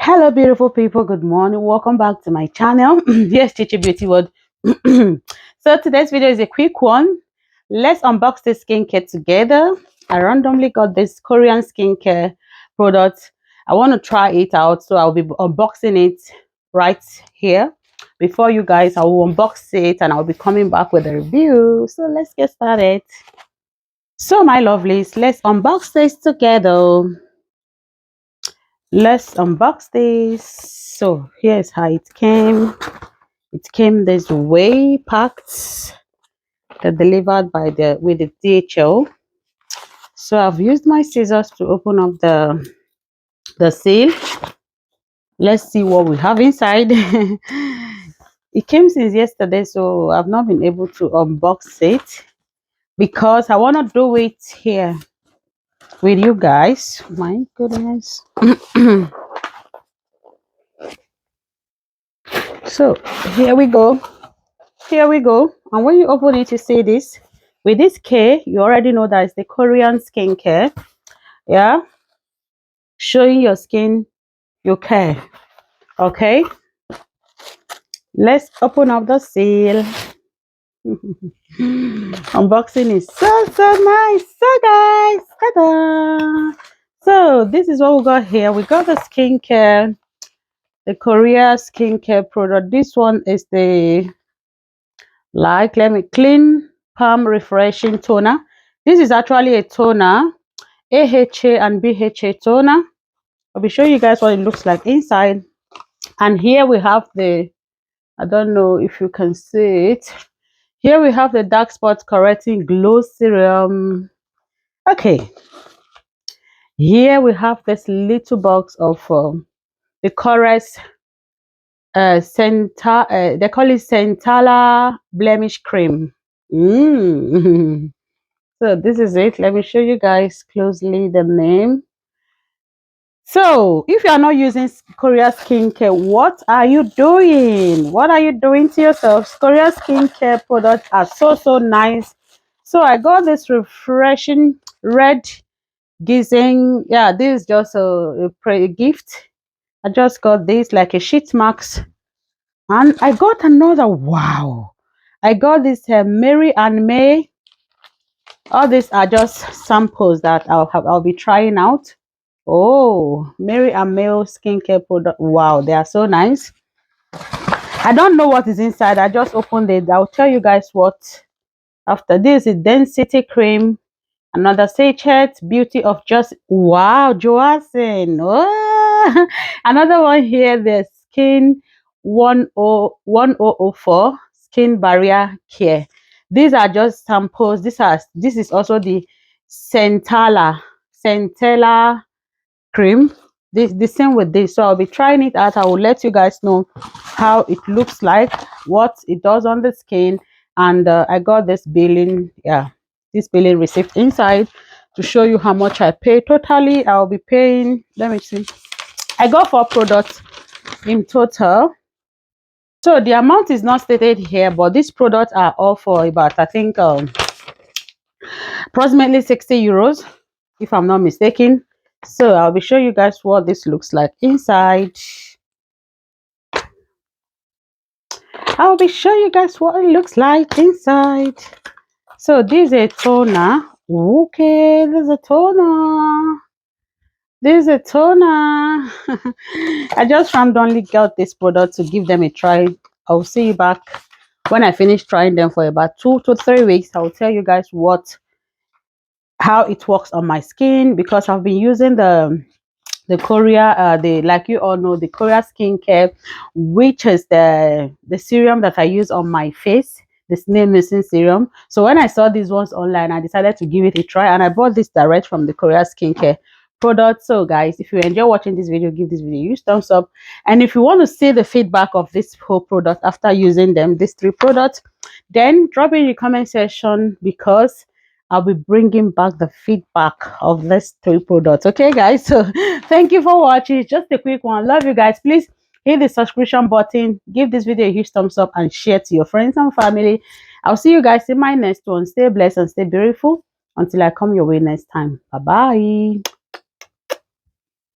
Hello beautiful people, good morning, welcome back to my channel. Yes, Chichi Beauty World. So today's video is a quick one. Let's unbox this skincare together. I randomly got this Korean skincare product. I want to try it out, so I'll be unboxing it right here before you guys. I will unbox it and I'll be coming back with a review. So let's get started. So my lovelies, let's unbox this together. Let's unbox this. So here's how it came. It came this way, packed, delivered by the with the DHL. So I've used my scissors to open up the seal. Let's see what we have inside. It came since yesterday, so I've not been able to unbox it because I want to do it here with you guys. My goodness. So here we go. Here we go. And when you open it, you see this. With this K, you already know that it's the Korean skincare. Yeah. Showing your skin you care. Okay. Let's open up the seal. Unboxing is so nice. So guys, ta-da! So this is what we got here. We got the skincare, the Korea skincare product. This one is the let me clean palm refreshing toner. This is actually a toner, AHA and BHA toner. I'll be showing you guys what it looks like inside. And here we have the, I don't know if you can see it. Here we have the dark spot correcting glow serum. Okay. Here we have this little box of the Corest they call it Centala blemish cream. So this is it. Let me show you guys closely the name. So if you are not using Korea skincare, what are you doing? What are you doing to yourself? Korea skincare products are so nice. So I got this refreshing red ginseng. Yeah, this is just a gift. I just got this like a sheet mask, and I got another. Wow, I got this Mary and May. All these are just samples that I'll be trying out. Oh, Mary and Male skincare product. Wow, they are so nice. I don't know what is inside. I just opened it. I'll tell you guys what. After this is density cream, another sachet, beauty of just wow, Joacin. Oh, another one here, the skin 1004 skin barrier care. These are just samples. This is also the Centella cream. The same with this. So I'll be trying it out. I will let you guys know how it looks like, what it does on the skin. And I got this billing, yeah, this billing receipt inside to show you how much I pay. Totally I'll be paying, let me see, I got 4 products in total. So the amount is not stated here, but these products are all for about, I think, approximately 60 euros, if I'm not mistaken. So I'll be showing you guys what this looks like inside. I'll be showing you guys what it looks like inside. So this is a toner. Okay, there's a toner. This is a toner. I just randomly got this product to give them a try. I'll see you back when I finish trying them for about 2 to 3 weeks. I'll tell you guys how it works on my skin, because I've been using the Korea like you all know, the Korea skincare, which is the serum that I use on my face, the snail missing serum. So when I saw these ones online, I decided to give it a try, and I bought this direct from the Korea skincare product. So guys, if you enjoy watching this video, give this video a huge thumbs up. And if you want to see the feedback of this whole product after using them, these 3 products, then drop in the comment section, because I'll be bringing back the feedback of these 3 products. Okay guys, so thank you for watching. It's just a quick one. Love you guys. Please hit the subscription button, give this video a huge thumbs up, and share to your friends and family. I'll see you guys in my next one. Stay blessed and stay beautiful until I come your way next time. Bye bye.